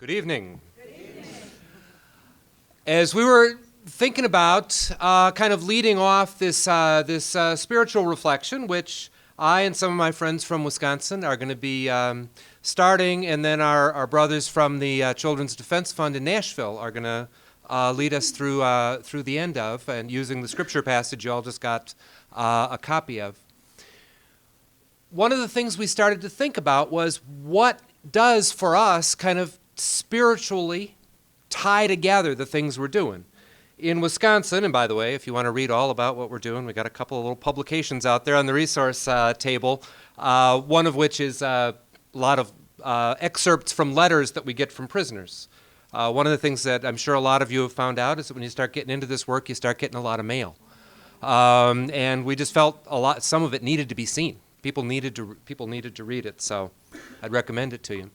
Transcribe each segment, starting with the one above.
Good evening. As we were thinking about kind of leading off this spiritual reflection, which I and some of my friends from Wisconsin are going to be starting, and then our brothers from the Children's Defense Fund in Nashville are going to lead us through the end of, and using the scripture passage you all just got a copy of. One of the things we started to think about was what does for us kind of spiritually tie together the things we're doing. In Wisconsin, and by the way, if you want to read all about what we're doing, we got a couple of little publications out there on the resource table, one of which is a lot of excerpts from letters that we get from prisoners. One of the things that I'm sure a lot of you have found out is that when you start getting into this work, you start getting a lot of mail. And we just felt some of it needed to be seen. People needed to read it, so I'd recommend it to you.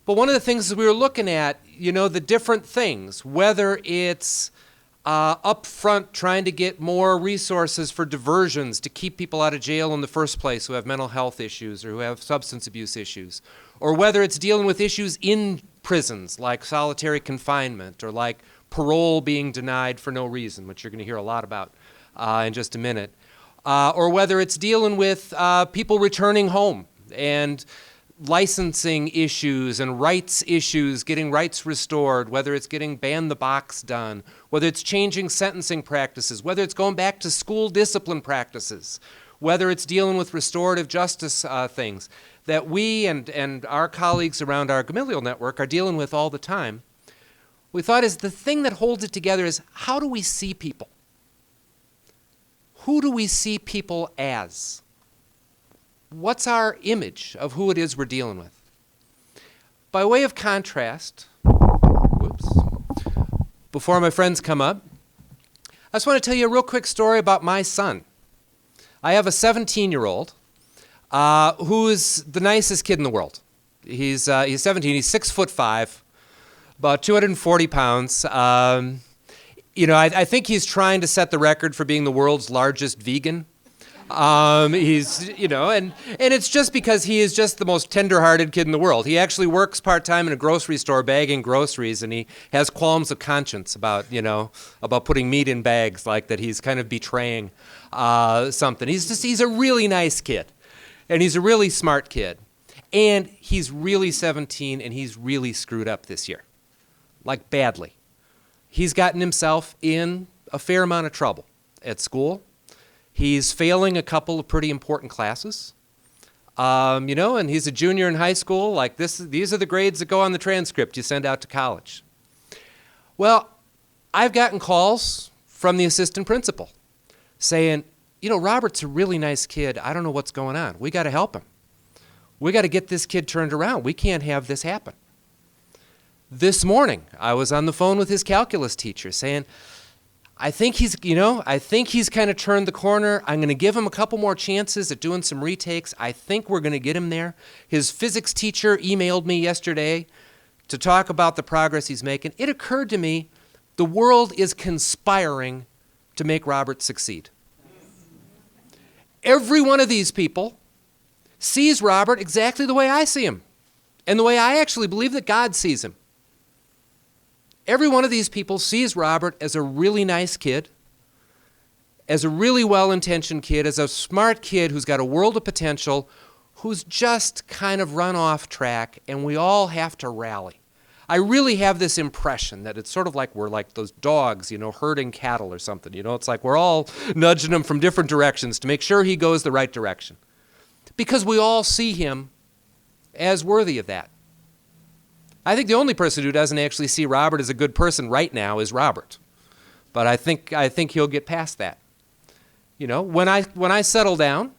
But one of the things we were looking at, the different things, whether it's up front trying to get more resources for diversions to keep people out of jail in the first place who have mental health issues or who have substance abuse issues, or whether it's dealing with issues in prisons like solitary confinement or like parole being denied for no reason, which you're going to hear a lot about in just a minute, or whether it's dealing with people returning home and licensing issues and rights issues, getting rights restored, whether it's getting ban the box done, whether it's changing sentencing practices, whether it's going back to school discipline practices, whether it's dealing with restorative justice things that we and our colleagues around our Gamaliel network are dealing with all the time. We thought is the thing that holds it together is how do we see people? Who do we see people as? What's our image of who it is we're dealing with? By way of contrast, before my friends come up, I just want to tell you a real quick story about my son. I have a 17-year-old who is the nicest kid in the world. He's 17, he's 6'5", about 240 pounds. I think he's trying to set the record for being the world's largest vegan. And it's just because he is just the most tender-hearted kid in the world. He actually works part-time in a grocery store bagging groceries, and he has qualms of conscience about putting meat in bags, like that he's kind of betraying something. He's a really nice kid, and he's a really smart kid, and he's really 17, and he's really screwed up this year, like badly. He's gotten himself in a fair amount of trouble at school. He's failing a couple of pretty important classes, and he's a junior in high school. Like these are the grades that go on the transcript you send out to college. Well, I've gotten calls from the assistant principal saying, Robert's a really nice kid. I don't know what's going on. We got to help him. We got to get this kid turned around. We can't have this happen. This morning, I was on the phone with his calculus teacher saying, I think he's kind of turned the corner. I'm going to give him a couple more chances at doing some retakes. I think we're going to get him there. His physics teacher emailed me yesterday to talk about the progress he's making. It occurred to me the world is conspiring to make Robert succeed. Every one of these people sees Robert exactly the way I see him and the way I actually believe that God sees him. Every one of these people sees Robert as a really nice kid, as a really well-intentioned kid, as a smart kid who's got a world of potential, who's just kind of run off track, and we all have to rally. I really have this impression that it's sort of like we're like those dogs, herding cattle or something. It's like we're all nudging him from different directions to make sure he goes the right direction. Because we all see him as worthy of that. I think the only person who doesn't actually see Robert as a good person right now is Robert. But I think he'll get past that. When I settle down,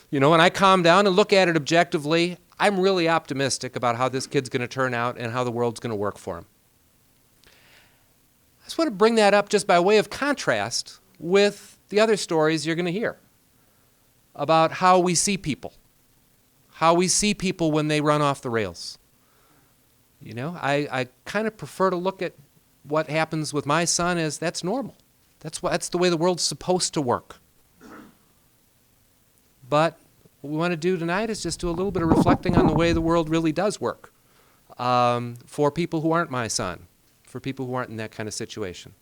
when I calm down and look at it objectively, I'm really optimistic about how this kid's going to turn out and how the world's going to work for him. I just want to bring that up just by way of contrast with the other stories you're going to hear about how we see people when they run off the rails. I kind of prefer to look at what happens with my son as that's normal. That's the way the world's supposed to work. But what we want to do tonight is just do a little bit of reflecting on the way the world really does work. for people who aren't my son, for people who aren't in that kind of situation.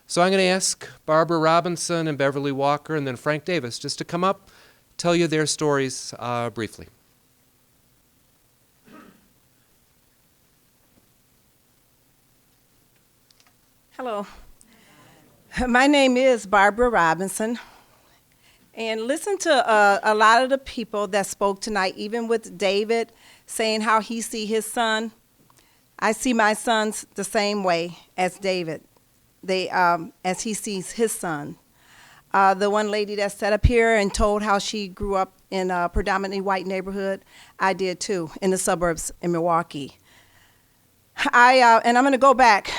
So I'm going to ask Barbara Robinson and Beverly Walker and then Frank Davis just to come up, tell you their stories briefly. Hello. My name is Barbara Robinson. And listen to a lot of the people that spoke tonight, even with David saying how he see his son. I see my sons the same way as David, as he sees his son. The one lady that sat up here and told how she grew up in a predominantly white neighborhood, I did too, in the suburbs in Milwaukee. And I'm going to go back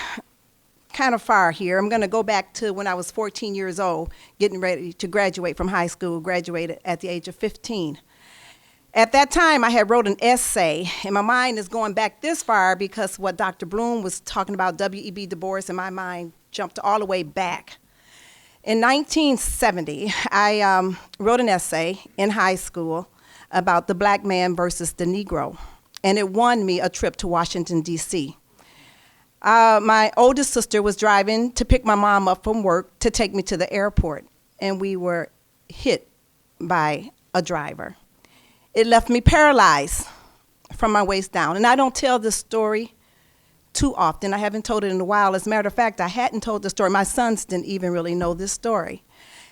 kind of far here. I'm going to go back to when I was 14 years old, getting ready to graduate from high school, graduated at the age of 15. At that time, I had wrote an essay, and my mind is going back this far because what Dr. Bloom was talking about, W.E.B. Du Bois, and my mind jumped all the way back. In 1970, I wrote an essay in high school about the black man versus the Negro, and it won me a trip to Washington, D.C. My oldest sister was driving to pick my mom up from work to take me to the airport, and we were hit by a driver. It left me paralyzed from my waist down. And I don't tell this story too often. I haven't told it in a while. As a matter of fact, I hadn't told the story. My sons didn't even really know this story.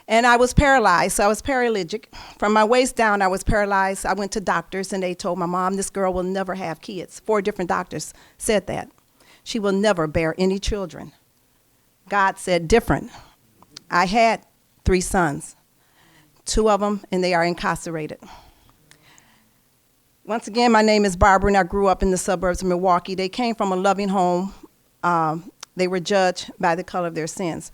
And I was paralyzed, so I was paralytic. From my waist down, I was paralyzed. I went to doctors, and they told my mom, this girl will never have kids. 4 different doctors said that. She will never bear any children. God said different. I had 3 sons, 2 of them, and they are incarcerated. Once again, my name is Barbara, and I grew up in the suburbs of Milwaukee. They came from a loving home. They were judged by the color of their sins,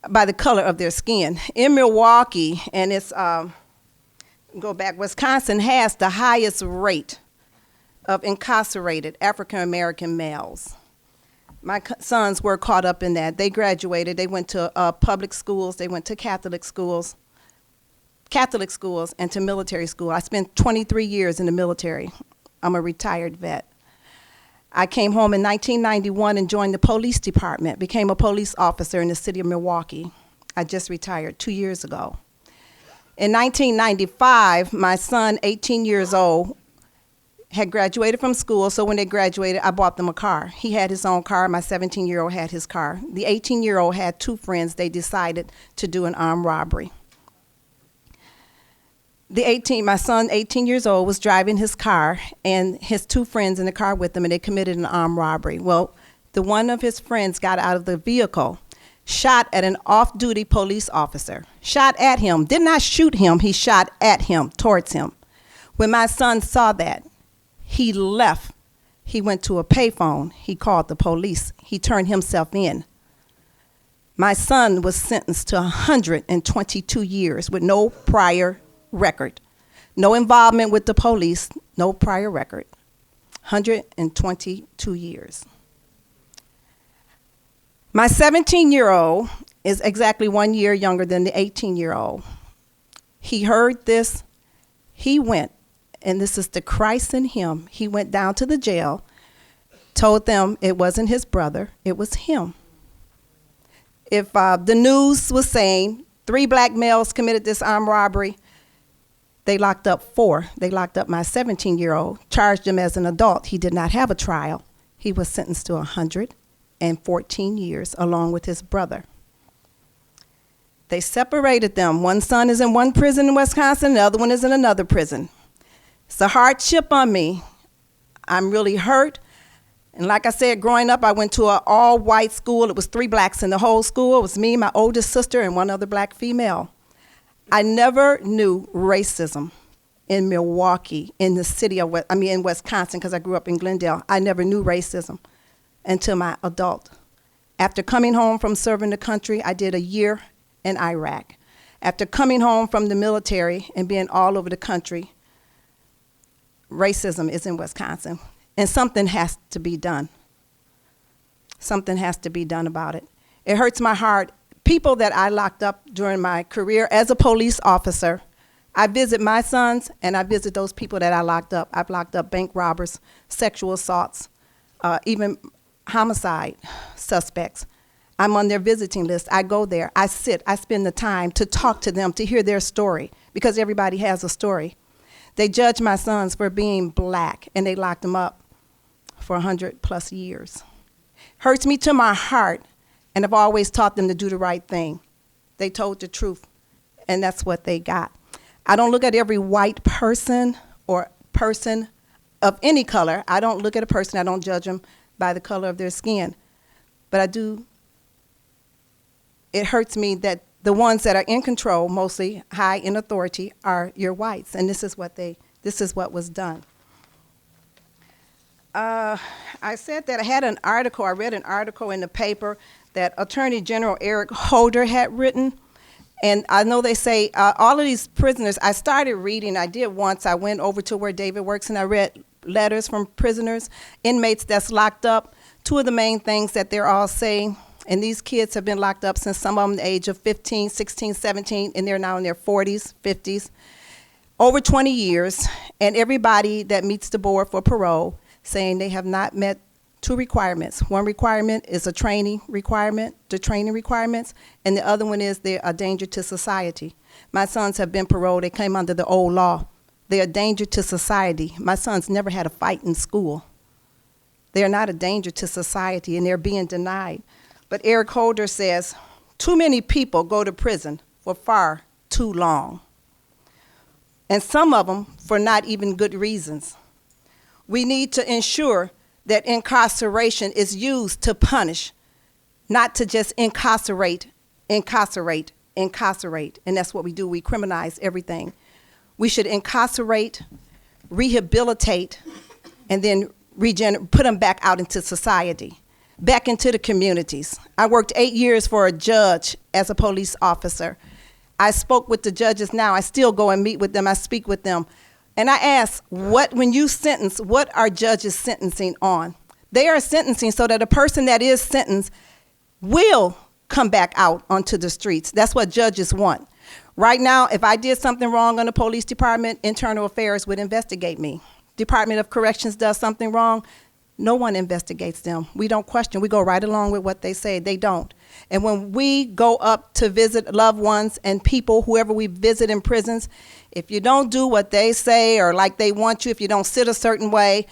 by the color of their skin. In Milwaukee, and it's, go back, Wisconsin has the highest rate of incarcerated African-American males. My sons were caught up in that. They graduated. They went to public schools. They went to Catholic schools, and to military school. I spent 23 years in the military. I'm a retired vet. I came home in 1991 and joined the police department, became a police officer in the city of Milwaukee. I just retired 2 years ago. In 1995, my son, 18 years old, had graduated from school, so when they graduated, I bought them a car. He had his own car. My 17-year-old had his car. The 18-year-old had 2 friends. They decided to do an armed robbery. My son, 18 years old, was driving his car, and his 2 friends in the car with him, and they committed an armed robbery. Well, the one of his friends got out of the vehicle, shot at an off-duty police officer, shot at him, did not shoot him, he shot at him, towards him. When my son saw that, he left. He went to a payphone. He called the police. He turned himself in. My son was sentenced to 122 years with no prior record, no involvement with the police, no prior record. 122 years. My 17-year-old is exactly 1 year younger than the 18-year-old. He heard this. He went, and this is the Christ in him. He went down to the jail, told them it wasn't his brother, it was him. If the news was saying 3 black males committed this armed robbery, they locked up 4. They locked up my 17-year-old, charged him as an adult. He did not have a trial. He was sentenced to 114 years along with his brother. They separated them. One son is in one prison in Wisconsin, the other one is in another prison. It's a hardship on me. I'm really hurt. And like I said, growing up, I went to an all-white school. It was 3 blacks in the whole school. It was me, my oldest sister, and 1 other black female. I never knew racism in Milwaukee, in the city of, in Wisconsin, because I grew up in Glendale. I never knew racism until my adult. After coming home from serving the country, I did a year in Iraq. After coming home from the military and being all over the country, racism is in Wisconsin, and something has to be done. Something has to be done about it. It hurts my heart. People that I locked up during my career as a police officer, I visit my sons and I visit those people that I locked up. I've locked up bank robbers, sexual assaults. even homicide suspects. I'm on their visiting list. I go there. I sit. I spend the time to talk to them, to hear their story, because everybody has a story. They judged my sons for being black, and they locked them up for 100+ years. Hurts me to my heart, and I've always taught them to do the right thing. They told the truth, and that's what they got. I don't look at every white person or person of any color. I don't look at a person. I don't judge them by the color of their skin. But I do. It hurts me that the ones that are in control, mostly high in authority, are your whites, and this is what was done. I said that I read an article in the paper that Attorney General Eric Holder had written, and I know they say all of these prisoners, I started reading, I did once, I went over to where David works and I read letters from prisoners, inmates that's locked up. Two of the main things that they're all saying, and these kids have been locked up since some of them the age of 15, 16, 17, and they're now in their 40s, 50s, over 20 years, and everybody that meets the board for parole saying they have not met two requirements. One requirement is a training requirement, the training requirements, and the other one is they're a danger to society. My sons have been paroled. They came under the old law. They're a danger to society. My sons never had a fight in school. They're not a danger to society, and they're being denied. But Eric Holder says, too many people go to prison for far too long, and some of them for not even good reasons. We need to ensure that incarceration is used to punish, not to just incarcerate, and that's what we do. We criminalize everything. We should incarcerate, rehabilitate, and then put them back out into society, back into the communities. I worked 8 years for a judge as a police officer. I spoke with the judges now. I still go and meet with them. I speak with them. And I ask, when you sentence, what are judges sentencing on? They are sentencing so that a person that is sentenced will come back out onto the streets. That's what judges want. Right now, if I did something wrong on the police department, internal affairs would investigate me. Department of Corrections does something wrong, no one investigates them. We don't question. We go right along with what they say. They don't. And when we go up to visit loved ones and people, whoever we visit in prisons, if you don't do what they say or like they want you, if you don't sit a certain way,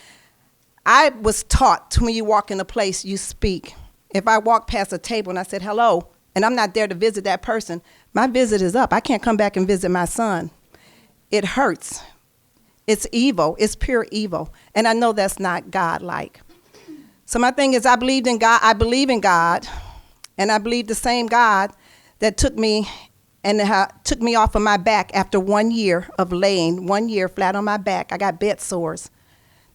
I was taught when you walk in a place, you speak. If I walk past a table and I said hello, and I'm not there to visit that person, my visit is up. I can't come back and visit my son. It hurts. It's evil. It's pure evil. And I know that's not God-like. So my thing is, I believed in God. I believe in God. And I believe the same God that took me off of my back after 1 year of laying, 1 year flat on my back. I got bed sores.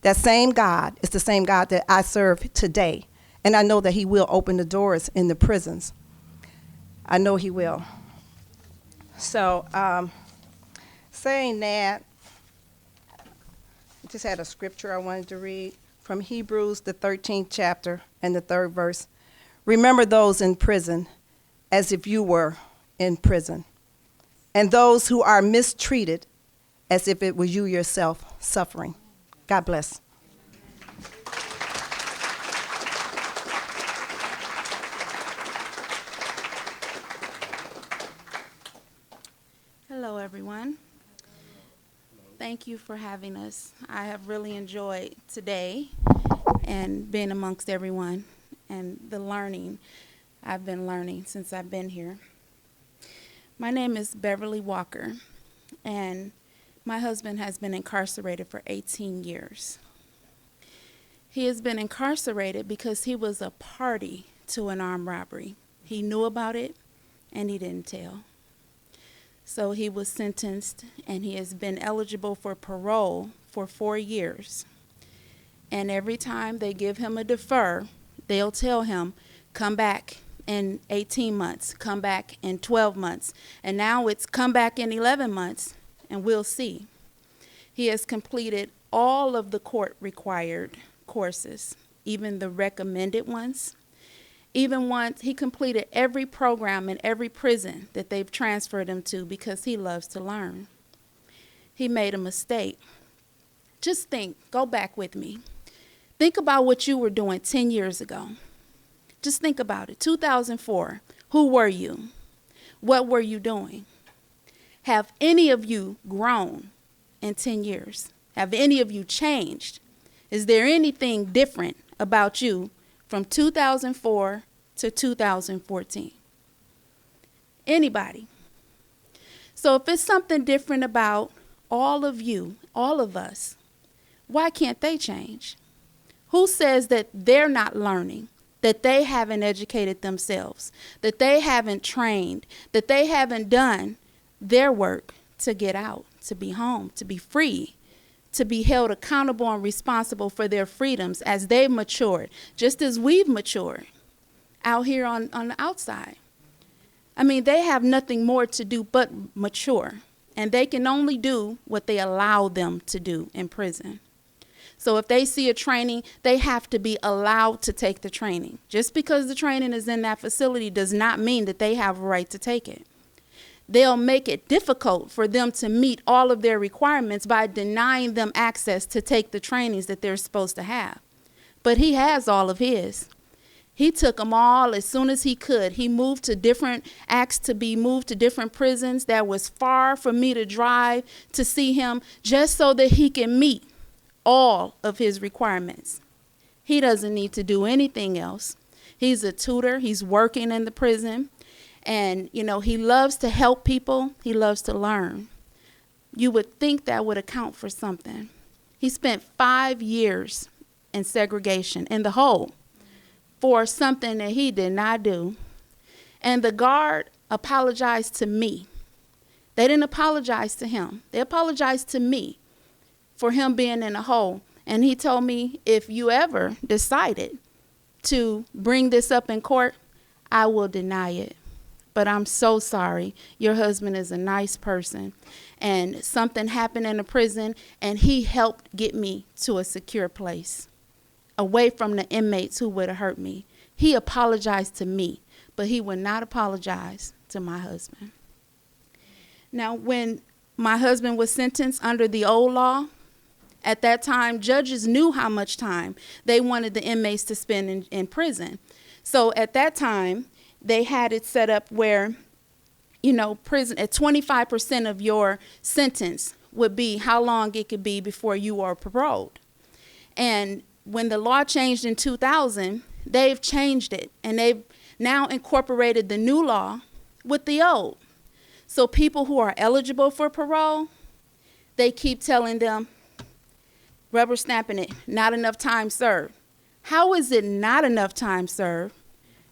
That same God is the same God that I serve today. And I know that he will open the doors in the prisons. I know he will. So saying that, I just had a scripture I wanted to read from Hebrews, the 13th chapter and the 3rd verse. Remember those in prison as if you were in prison, and those who are mistreated as if it was you yourself suffering. God bless. Hello, everyone. Thank you for having us. I have really enjoyed today and being amongst everyone and the learning I've been learning since I've been here. My name is Beverly Walker, and my husband has been incarcerated for 18 years. He has been incarcerated because he was a party to an armed robbery. He knew about it, and he didn't tell. So he was sentenced, and he has been eligible for parole for 4 years. And every time they give him a defer, they'll tell him, come back in 18 months, come back in 12 months. And now it's come back in 11 months, and we'll see. He has completed all of the court-required courses, even the recommended ones. Even once, he completed every program in every prison that they've transferred him to because he loves to learn. He made a mistake. Just think, go back with me. Think about what you were doing 10 years ago. Just think about it. 2004, who were you? What were you doing? Have any of you grown in 10 years? Have any of you changed? Is there anything different about you from 2004 to 2014? Anybody? So if it's something different about all of you, all of us, why can't they change? Who says that they're not learning, that they haven't educated themselves, that they haven't trained, that they haven't done their work to get out, to be home, to be free, to be held accountable and responsible for their freedoms as they've matured, just as we've matured out here on the outside? I mean, they have nothing more to do but mature, and they can only do what they allow them to do in prison. So if they see a training, they have to be allowed to take the training. Just because the training is in that facility does not mean that they have a right to take it. They'll make it difficult for them to meet all of their requirements by denying them access to take the trainings that they're supposed to have. But he has all of his. He took them all as soon as he could. He moved to different, asked to be moved to different prisons that was far for me to drive to see him, just so that he can meet all of his requirements. He doesn't need to do anything else. He's a tutor. He's working in the prison. And, you know, he loves to help people. He loves to learn. You would think that would account for something. He spent 5 years in segregation in the hole for something that he did not do. And the guard apologized to me. They didn't apologize to him. They apologized to me for him being in a hole. And he told me, if you ever decided to bring this up in court, I will deny it. But I'm so sorry. Your husband is a nice person. And something happened in the prison, and he helped get me to a secure place, away from the inmates who would have hurt me. He apologized to me, but he would not apologize to my husband. Now, when my husband was sentenced under the old law, at that time, judges knew how much time they wanted the inmates to spend in prison. So at that time, they had it set up where, you know, prison at 25% of your sentence would be how long it could be before you are paroled. And when the law changed in 2000, they've changed it, and they've now incorporated the new law with the old. So people who are eligible for parole, they keep telling them, rubber stamping it, not enough time served. How is it not enough time served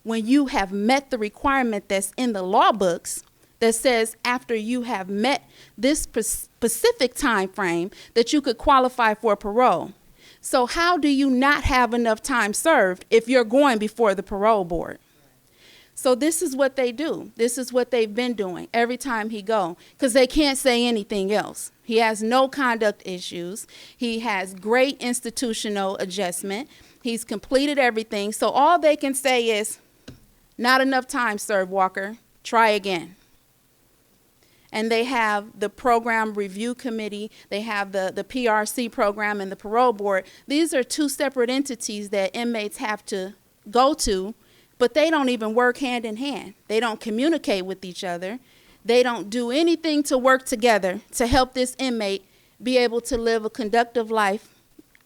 when you have met the requirement that's in the law books that says after you have met this specific time frame that you could qualify for parole? So how do you not have enough time served if you're going before the parole board? So this is what they do. This is what they've been doing every time he go, because they can't say anything else. He has no conduct issues. He has great institutional adjustment. He's completed everything. So all they can say is, not enough time served, Walker. Try again. And they have the program review committee. They have the PRC program and the parole board. These are two separate entities that inmates have to go to, but they don't even work hand in hand. They don't communicate with each other. They don't do anything to work together to help this inmate be able to live a conductive life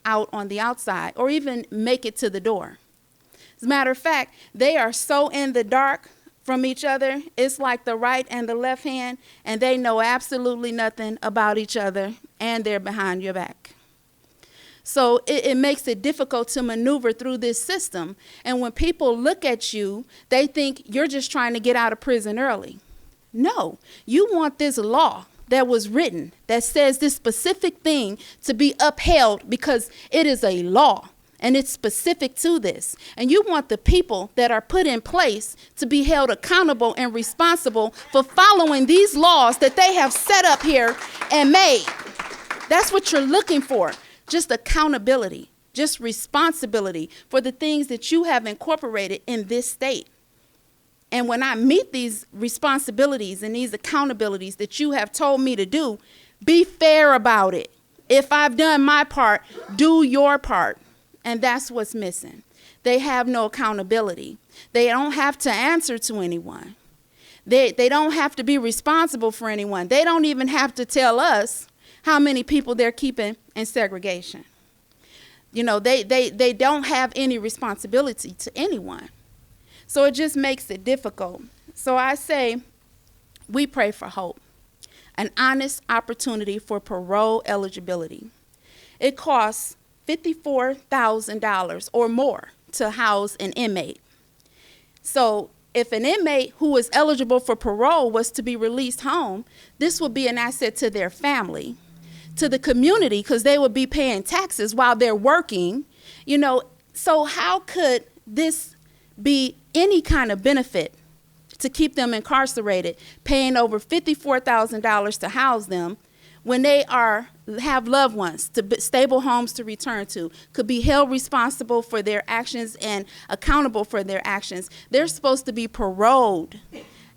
out on the outside or even make it to the door. As a matter of fact, they are so in the dark from each other. It's like the right and the left hand, and they know absolutely nothing about each other, and they're behind your back. So it makes it difficult to maneuver through this system. And when people look at you, they think you're just trying to get out of prison early. No, you want this law that was written that says this specific thing to be upheld because it is a law and it's specific to this. And you want the people that are put in place to be held accountable and responsible for following these laws that they have set up here and made. That's what you're looking for. Just accountability, just responsibility for the things that you have incorporated in this state. And when I meet these responsibilities and these accountabilities that you have told me to do, be fair about it. If I've done my part, do your part. And that's what's missing. They have no accountability. They don't have to answer to anyone. They don't have to be responsible for anyone. They don't even have to tell us how many people they're keeping in segregation. You know, they don't have any responsibility to anyone. So it just makes it difficult. So I say we pray for hope, an honest opportunity for parole eligibility. It costs $54,000 or more to house an inmate. So if an inmate who is eligible for parole was to be released home, this would be an asset to their family, to the community, because they would be paying taxes while they're working. You know, so how could this be any kind of benefit to keep them incarcerated, paying over $54,000 to house them, when they have loved ones, stable homes to return to, could be held responsible for their actions and accountable for their actions? They're supposed to be paroled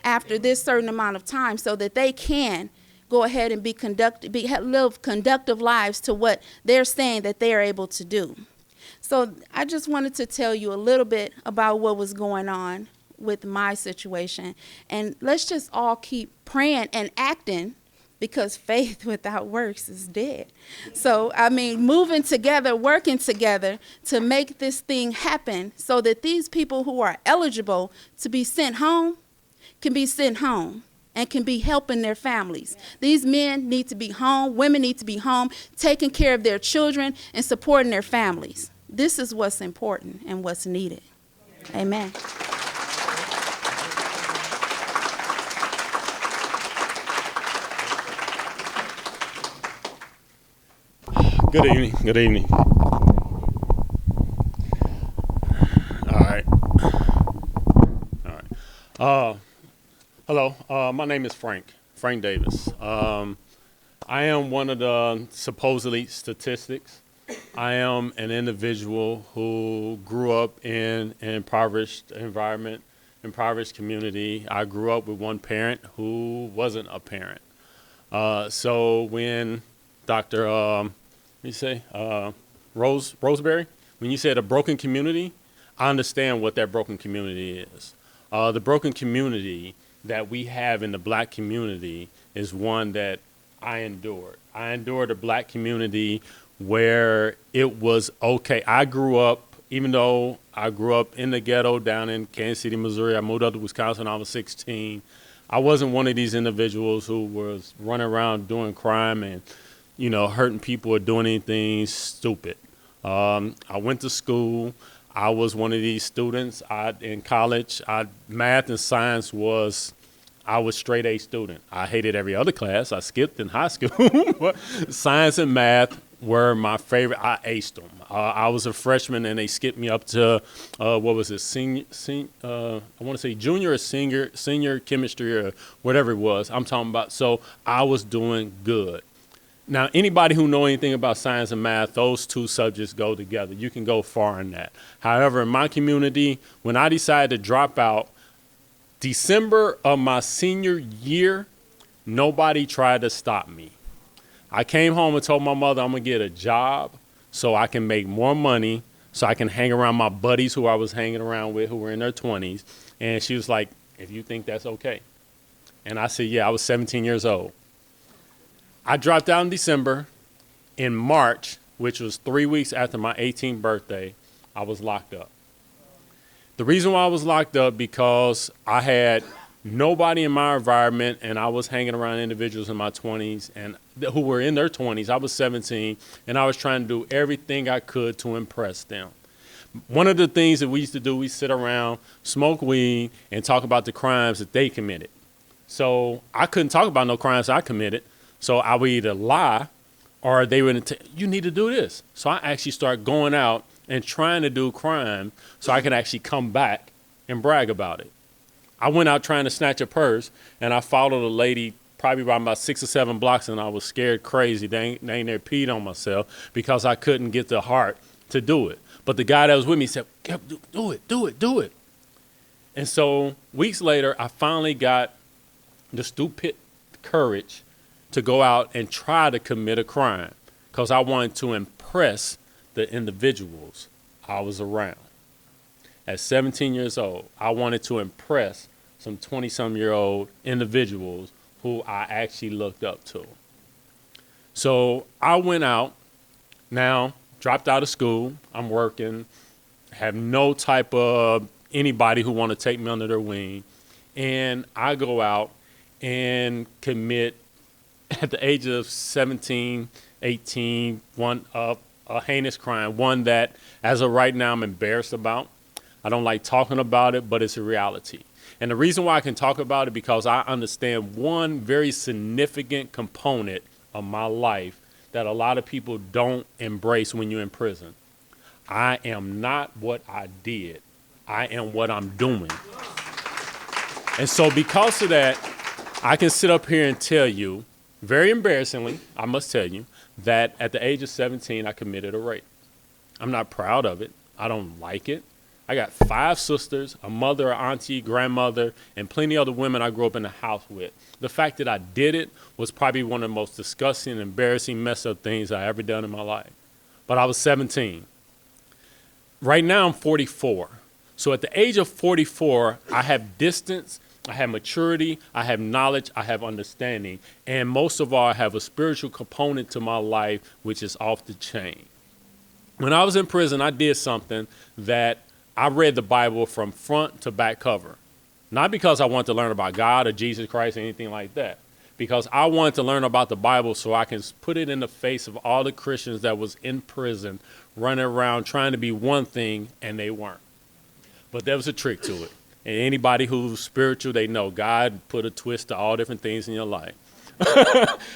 after this certain amount of time so that they can go ahead and live conductive lives to what they're saying that they are able to do. So I just wanted to tell you a little bit about what was going on with my situation. And let's just all keep praying and acting, because faith without works is dead. So, I mean, moving together, working together to make this thing happen so that these people who are eligible to be sent home can be sent home and can be helping their families. These men need to be home, women need to be home, taking care of their children and supporting their families. This is what's important and what's needed. Amen. Good evening. Good evening. All right. Hello. My name is Frank Davis. I am one of the supposedly statistics. I am an individual who grew up in an impoverished environment, impoverished community. I grew up with one parent who wasn't a parent. So when Dr. Roseberry, when you said a broken community, I understand what that broken community is. The broken community that we have in the black community is one that I endured. I endured a black community where it was okay. I grew up, even though I grew up in the ghetto down in Kansas City, Missouri, I moved up to Wisconsin when I was 16. I wasn't one of these individuals who was running around doing crime and hurting people or doing anything stupid. I went to school. I was one of these students. In college, math and science I was straight A student. I hated every other class. I skipped in high school, but science and math were my favorite. I aced them. I was a freshman and they skipped me up to, junior or senior chemistry or whatever it was. I'm talking about, so I was doing good. Now, anybody who know anything about science and math, those two subjects go together. You can go far in that. However, in my community, when I decided to drop out, December of my senior year, nobody tried to stop me. I came home and told my mother I'm going to get a job so I can make more money, so I can hang around my buddies who I was hanging around with who were in their 20s. And she was like, if you think that's okay. And I said, yeah, I was 17 years old. I dropped out in December. In March, which was 3 weeks after my 18th birthday, I was locked up. The reason why I was locked up because I had nobody in my environment and I was hanging around individuals in my 20s and who were in their 20s. I was 17 and I was trying to do everything I could to impress them. One of the things that we used to do, we sit around, smoke weed, and talk about the crimes that they committed. So I couldn't talk about no crimes I committed. So I would either lie or they would you need to do this. So I actually started going out and trying to do crime so I could actually come back and brag about it. I went out trying to snatch a purse and I followed a lady probably about 6 or 7 blocks and I was scared crazy. They ain't there peed on myself because I couldn't get the heart to do it. But the guy that was with me said, do it. And so weeks later, I finally got the stupid courage to go out and try to commit a crime because I wanted to impress the individuals I was around. At 17 years old, I wanted to impress some 20-some-year-old individuals who I actually looked up to. So I went out, now dropped out of school. I'm working, have no type of anybody who want to take me under their wing. And I go out and commit at the age of 17, 18, a heinous crime, one that as of right now I'm embarrassed about. I don't like talking about it, but it's a reality. And the reason why I can talk about it because I understand one very significant component of my life that a lot of people don't embrace when you're in prison. I am not what I did. I am what I'm doing. And so because of that, I can sit up here and tell you, very embarrassingly, I must tell you, that at the age of 17, I committed a rape. I'm not proud of it. I don't like it. I got 5 sisters, a mother, an auntie, grandmother, and plenty of other women I grew up in the house with. The fact that I did it was probably one of the most disgusting, embarrassing, messed up things I ever done in my life. But I was 17. Right now, I'm 44. So at the age of 44, I have distance, I have maturity, I have knowledge, I have understanding, and most of all, I have a spiritual component to my life, which is off the chain. When I was in prison, I did something that I read the Bible from front to back cover. Not because I wanted to learn about God or Jesus Christ or anything like that. Because I wanted to learn about the Bible so I can put it in the face of all the Christians that was in prison, running around trying to be one thing, and they weren't. But there was a trick to it. And anybody who's spiritual, they know God put a twist to all different things in your life.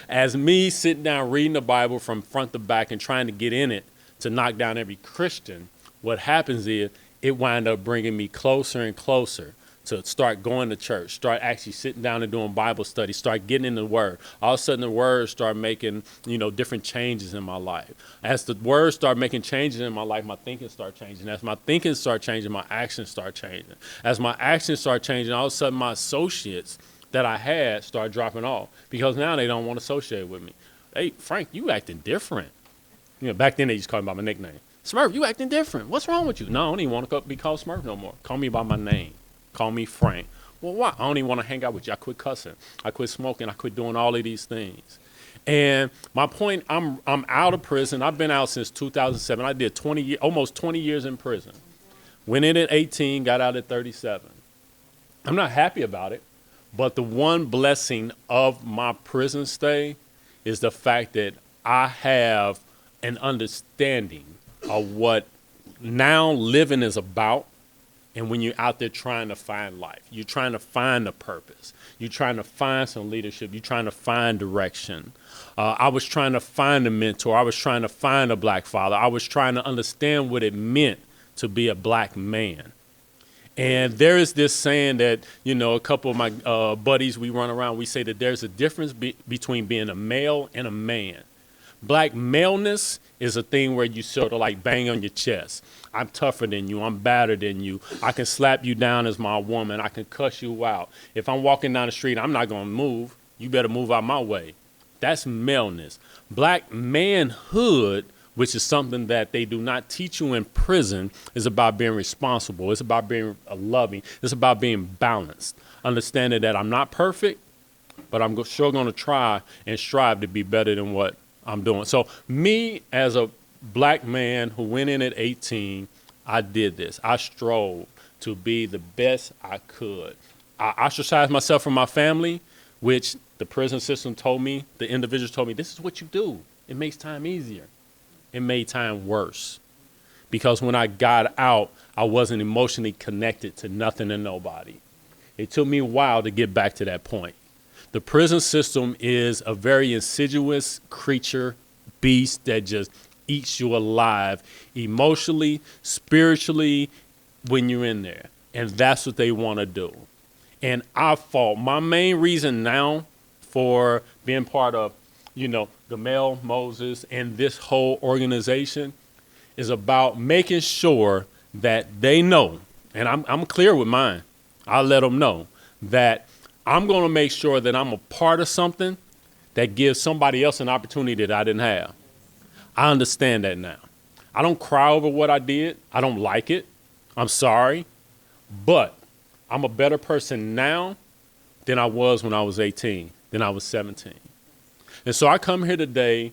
As me sitting down reading the Bible from front to back and trying to get in it to knock down every Christian, what happens is it wound up bringing me closer and closer to start going to church, start actually sitting down and doing Bible study, start getting in the Word. All of a sudden, the Word start making, different changes in my life. As the Word start making changes in my life, my thinking start changing. As my thinking start changing, my actions start changing. As my actions start changing, all of a sudden, my associates that I had start dropping off because now they don't want to associate with me. Hey, Frank, you acting different. Back then they used to call me by my nickname. Smurf, you acting different. What's wrong with you? No, I don't even want to be called Smurf no more. Call me by my name. Call me Frank. Well, why? I don't even want to hang out with you. I quit cussing. I quit smoking. I quit doing all of these things. And my point, I'm out of prison. I've been out since 2007. I did almost 20 years in prison. Went in at 18, got out at 37. I'm not happy about it, but the one blessing of my prison stay is the fact that I have an understanding of what now living is about. And when you're out there trying to find life, you're trying to find a purpose, you're trying to find some leadership, you're trying to find direction. I was trying to find a mentor. I was trying to find a black father. I was trying to understand what it meant to be a black man. And there is this saying that, a couple of my buddies, we run around, we say that there's a difference between being a male and a man. Black maleness is a thing where you sort of like bang on your chest. I'm tougher than you. I'm badder than you. I can slap you down as my woman. I can cuss you out. If I'm walking down the street, I'm not going to move. You better move out my way. That's maleness. Black manhood, which is something that they do not teach you in prison, is about being responsible. It's about being loving. It's about being balanced. Understanding that I'm not perfect, but I'm sure going to try and strive to be better than what I'm doing. So me as a black man who went in at 18, I did this. I strove to be the best I could. I ostracized myself from my family, which the prison system told me, the individuals told me, this is what you do. It makes time easier. It made time worse. Because when I got out, I wasn't emotionally connected to nothing and nobody. It took me a while to get back to that point. The prison system is a very insidious creature, beast that just eats you alive emotionally, spiritually, when you're in there. And that's what they want to do. And I fought. My main reason now for being part of, Gamel, Moses, and this whole organization is about making sure that they know, and I'm clear with mine. I'll let them know that I'm going to make sure that I'm a part of something that gives somebody else an opportunity that I didn't have. I understand that now. I don't cry over what I did. I don't like it. I'm sorry. But I'm a better person now than I was when I was 18, than I was 17. And so I come here today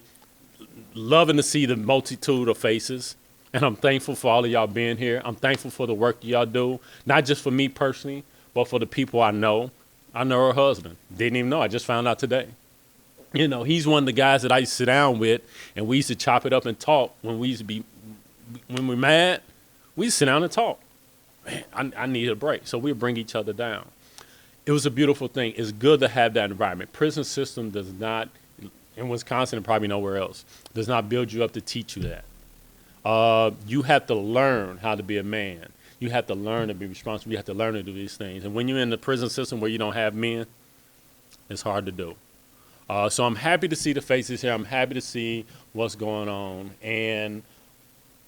loving to see the multitude of faces. And I'm thankful for all of y'all being here. I'm thankful for the work y'all do, not just for me personally, but for the people I know. I know her husband. Didn't even know. I just found out today. You know, he's one of the guys that I used to sit down with, and we used to chop it up and talk when we're mad. We used to sit down and talk. Man, I needed a break. So we'd bring each other down. It was a beautiful thing. It's good to have that environment. Prison system does not, in Wisconsin and probably nowhere else, does not build you up to teach you that. You have to learn how to be a man. You have to learn to be responsible. You have to learn to do these things. And when you're in the prison system where you don't have men, it's hard to do. So I'm happy to see the faces here. I'm happy to see what's going on. And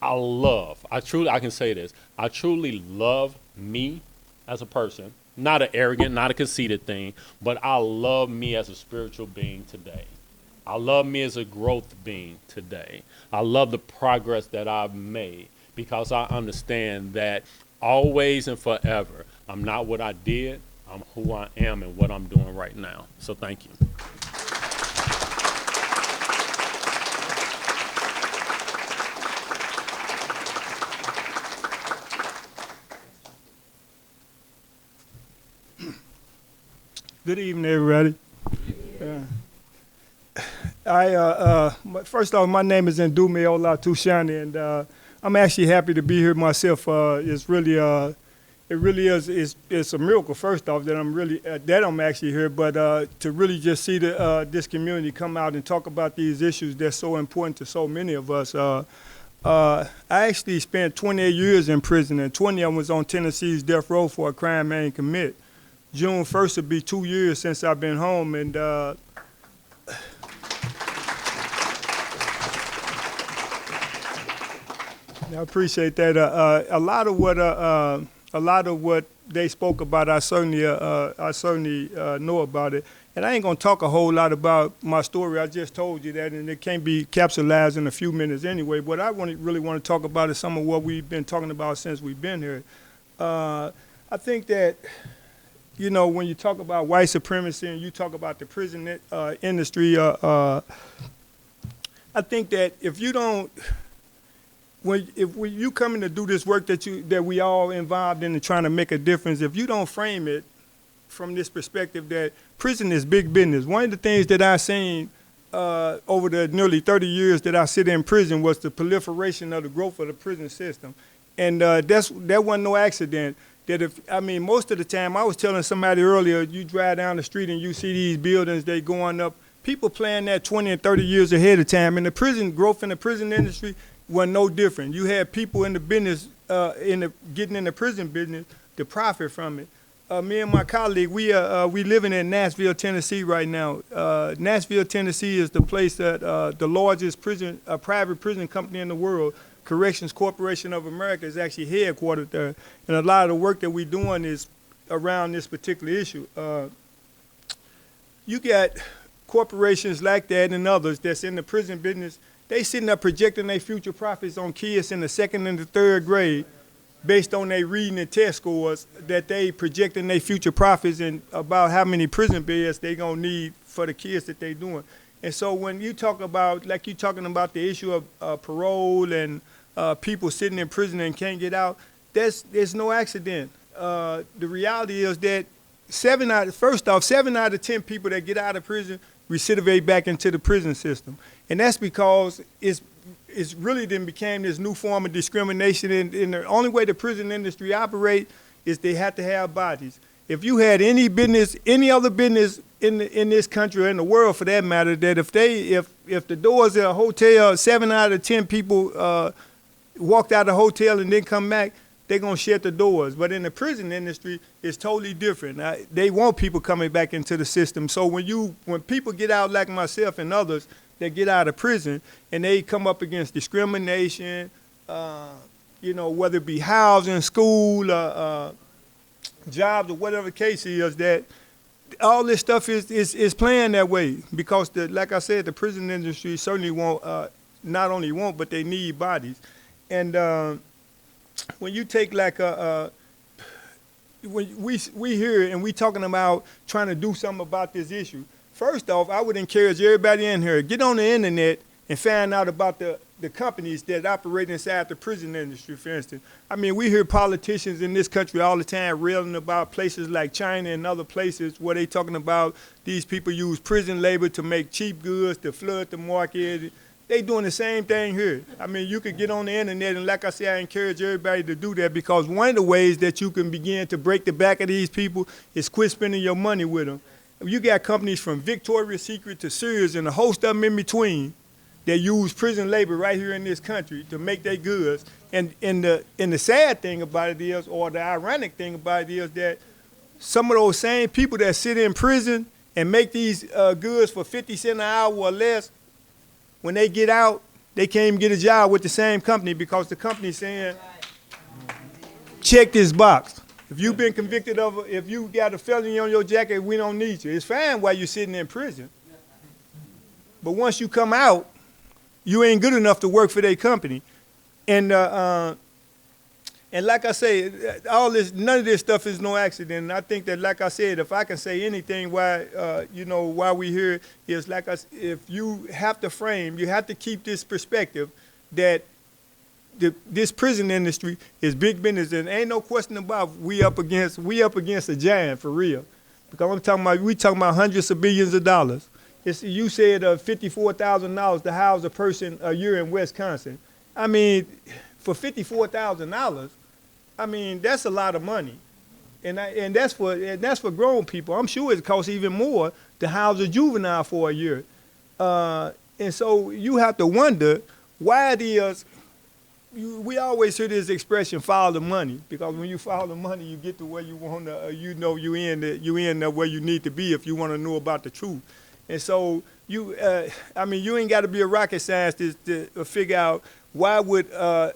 I can say this, I truly love me as a person, not an arrogant, not a conceited thing, but I love me as a spiritual being today. I love me as a growth being today. I love the progress that I've made because I understand that always and forever, I'm not what I did, I'm who I am and what I'm doing right now. So thank you. Good evening, everybody. First off, my name is Ndume Olatushani, and I'm actually happy to be here myself. It's really it's a miracle. First off, that I'm actually here, but to really just see this community come out and talk about these issues that's so important to so many of us. I actually spent 28 years in prison, and 20 of them was on Tennessee's death row for a crime I ain't commit. June 1st will be 2 years since I've been home, and I appreciate that. A lot of what they spoke about, I certainly know about it. And I ain't gonna talk a whole lot about my story. I just told you that, and it can't be capsulized in a few minutes anyway. What I really want to talk about is some of what we've been talking about since we've been here. I think that, you know, when you talk about white supremacy and you talk about the prison industry, I think that if you don't, when you coming to do this work that we all involved in and trying to make a difference, if you don't frame it from this perspective that prison is big business. One of the things that I seen over the nearly 30 years that I sit in prison was the proliferation of the growth of the prison system, and that wasn't no accident. Most of the time, I was telling somebody earlier, you drive down the street and you see these buildings, they going up. People plan that 20 and 30 years ahead of time. And the prison growth in the prison industry was no different. You had people in the business, getting in the prison business to profit from it. Me and my colleague, we living in Nashville, Tennessee right now. Nashville, Tennessee is the place that the largest private prison company in the world, Corrections Corporation of America, is actually headquartered there. And a lot of the work that we're doing is around this particular issue. You got corporations like that and others that's in the prison business. They sitting there projecting their future profits on kids in the 2nd and the 3rd grade based on their reading and test scores, that they projecting their future profits and about how many prison beds they gonna need for the kids that they doing. And so when you talk about, like you talking about the issue of parole and people sitting in prison and can't get out, there's no accident. The reality is that 7 out of 10 people that get out of prison recidivate back into the prison system. And that's because it's really then became this new form of discrimination. And the only way the prison industry operate is they have to have bodies. If you had any other business in this country or in the world for that matter, that if the doors of a hotel, 7 out of 10 people walked out of the hotel and didn't come back, they're gonna shut the doors. But in the prison industry, it's totally different. They want people coming back into the system. So when people get out like myself and others that get out of prison and they come up against discrimination, whether it be housing, school, jobs, or whatever the case is, that all this stuff is playing that way because like I said, the prison industry certainly not only want, but they need bodies. And when you take like when we hear and we talking about trying to do something about this issue, first off, I would encourage everybody in here, get on the internet and find out about the companies that operate inside the prison industry, for instance. I mean, we hear politicians in this country all the time railing about places like China and other places where they talking about these people use prison labor to make cheap goods, to flood the market. They doing the same thing here. I mean, you could get on the internet, and like I said, I encourage everybody to do that, because one of the ways that you can begin to break the back of these people is quit spending your money with them. You got companies from Victoria's Secret to Sears and a host of them in between that use prison labor right here in this country to make their goods. And the sad thing about it is, or the ironic thing about it is, that some of those same people that sit in prison and make these goods for 50 cents an hour or less, when they get out, they can't even get a job with the same company, because the company's saying, check this box. If you've been convicted of, if you got a felony on your jacket, we don't need you. It's fine while you're sitting in prison. But once you come out, you ain't good enough to work for their company. And like I say, all this, none of this stuff is no accident. And I think that, like I said, if I can say anything why we here is, like if you have to frame, you have to keep this perspective that this prison industry is big business, and ain't no question about we up against a giant for real. Because we talking about hundreds of billions of dollars. You said $54,000 to house a person a year in Wisconsin. I mean, for $54,000, I mean, that's a lot of money, and that's for grown people. I'm sure it costs even more to house a juvenile for a year, and so you have to wonder why it is. We always hear this expression, follow the money, because when you follow the money, you get to where you want to. You end up where you need to be if you want to know about the truth. And so you ain't got to be a rocket scientist to figure out why would a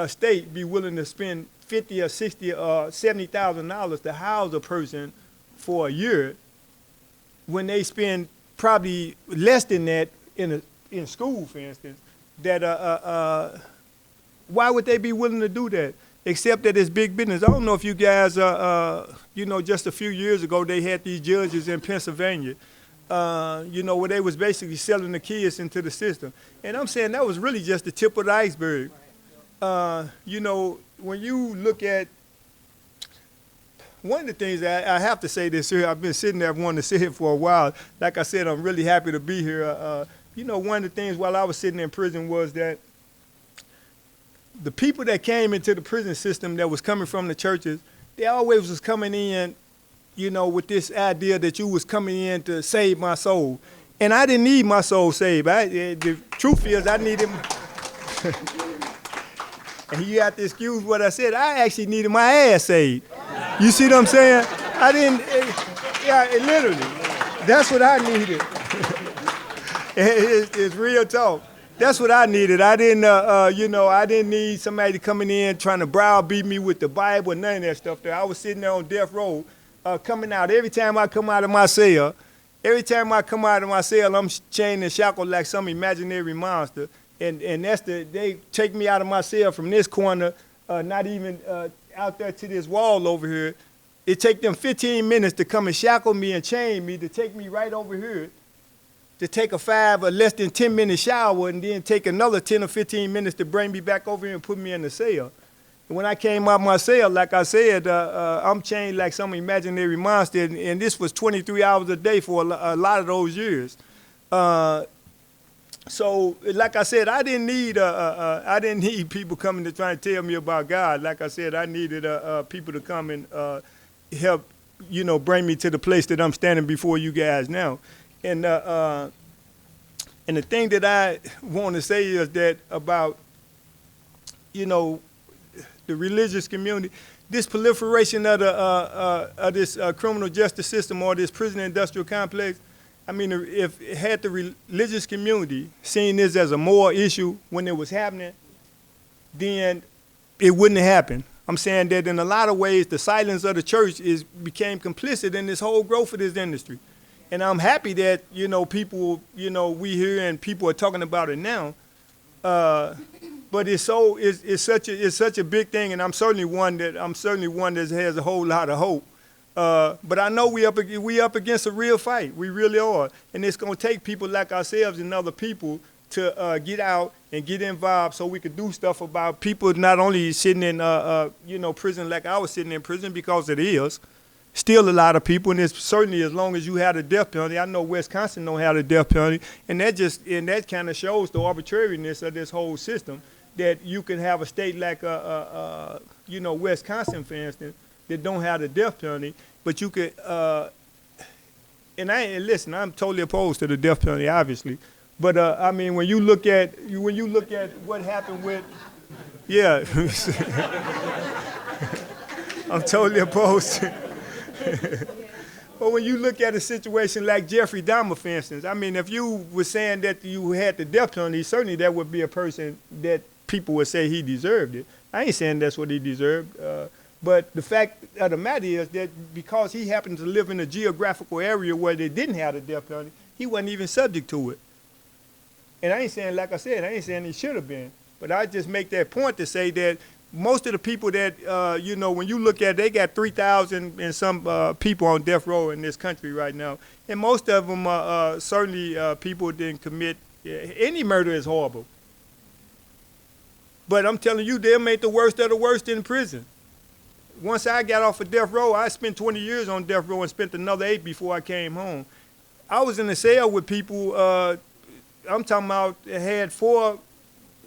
state be willing to spend $50,000 or $60,000 or $70,000 to house a person for a year, when they spend probably less than that in school, for instance. Why would they be willing to do that? Except that it's big business. I don't know if you guys, just a few years ago, they had these judges in Pennsylvania, where they was basically selling the kids into the system. And I'm saying that was really just the tip of the iceberg. When you look at, one of the things I have to say this here, I've been sitting there wanting to say it for a while. Like I said, I'm really happy to be here. One of the things while I was sitting in prison was that the people that came into the prison system that was coming from the churches, they always was coming in, with this idea that you was coming in to save my soul. And I didn't need my soul saved. The truth is, I needed, and you have to excuse what I said, I actually needed my ass saved. You see what I'm saying? I didn't, literally, that's what I needed. It's real talk. That's what I needed. I didn't, I didn't need somebody coming in trying to browbeat me with the Bible and none of that stuff there. I was sitting there on death row, coming out. Every time I come out of my cell, I'm chained and shackled like some imaginary monster. And they take me out of my cell from this corner, not even out there to this wall over here. It take them 15 minutes to come and shackle me and chain me, to take me right over here, to take a 5 or less than 10-minute shower, and then take another 10 or 15 minutes to bring me back over here and put me in the cell. And when I came out my cell, like I said, I'm chained like some imaginary monster, and this was 23 hours a day for a lot of those years. So, like I said, I didn't need people coming to try and tell me about God. Like I said, I needed people to come and help, bring me to the place that I'm standing before you guys now. And the thing that I want to say is that about, the religious community, this proliferation of this criminal justice system, or this prison industrial complex. I mean, if it had the religious community seen this as a moral issue when it was happening, then it wouldn't have happened. I'm saying that in a lot of ways, the silence of the church became complicit in this whole growth of this industry. And I'm happy that, people, we hear and people are talking about it now. But it's such a big thing, and I'm certainly one that has a whole lot of hope. But I know we up against a real fight. We really are, and it's gonna take people like ourselves and other people to get out and get involved, so we could do stuff about people not only sitting in prison like I was sitting in prison, because it is still a lot of people, and it's certainly as long as you have the death penalty. I know Wisconsin don't have the death penalty, and that kind of shows the arbitrariness of this whole system. That you can have a state like Wisconsin, for instance, that don't have the death penalty, but you could. And listen, I'm totally opposed to the death penalty, obviously. But I mean, when you look at what happened with, yeah, I'm totally opposed. But when you look at a situation like Jeffrey Dahmer, for instance, I mean, if you were saying that you had the death penalty, certainly that would be a person that people would say he deserved it. I ain't saying that's what he deserved. But the fact of the matter is that because he happened to live in a geographical area where they didn't have the death penalty, he wasn't even subject to it. And I ain't saying, like I said, I ain't saying he should have been. But I just make that point to say that most of the people that, when you look at, they got 3,000 and some people on death row in this country right now. And most of them are certainly people that didn't commit, any murder is horrible. But I'm telling you, they'll make the worst of the worst in prison. Once I got off of death row, I spent 20 years on death row and spent another 8 before I came home. I was in a cell with people, I'm talking about, had 4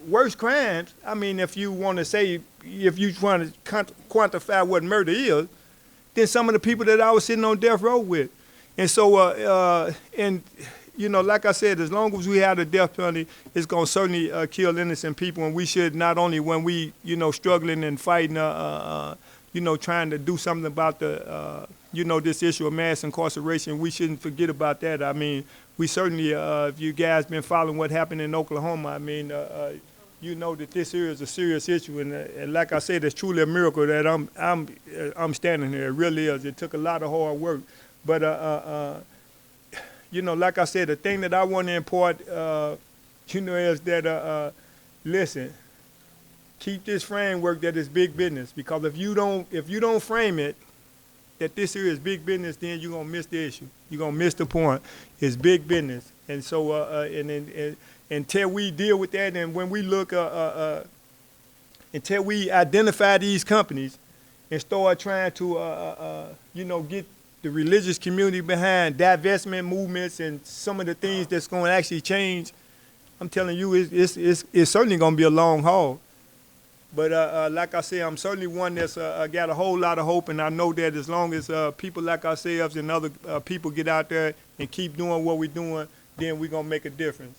worse crimes. I mean, if you want to say, if you trying to quantify what murder is, than some of the people that I was sitting on death row with. And so, like I said, as long as we have the death penalty, it's going to certainly kill innocent people. And we should, not only when we, struggling and fighting, trying to do something about the, this issue of mass incarceration, we shouldn't forget about that. I mean, we certainly, if you guys been following what happened in Oklahoma, I mean, you know that this here is a serious issue, and like I said, it's truly a miracle that I'm standing here. It really is. It took a lot of hard work, but like I said, the thing that I want to impart, is that listen, keep this framework that is big business, because if you don't frame it that this here is big business, then you're gonna miss the issue. You're gonna miss the point. It's big business, and so until we deal with that, and when we look, until we identify these companies and start trying to, get the religious community behind divestment movements and some of the things that's going to actually change, I'm telling you, it's certainly going to be a long haul. But like I say, I'm certainly one that's got a whole lot of hope, and I know that as long as people like ourselves and other people get out there and keep doing what we're doing, then we're going to make a difference.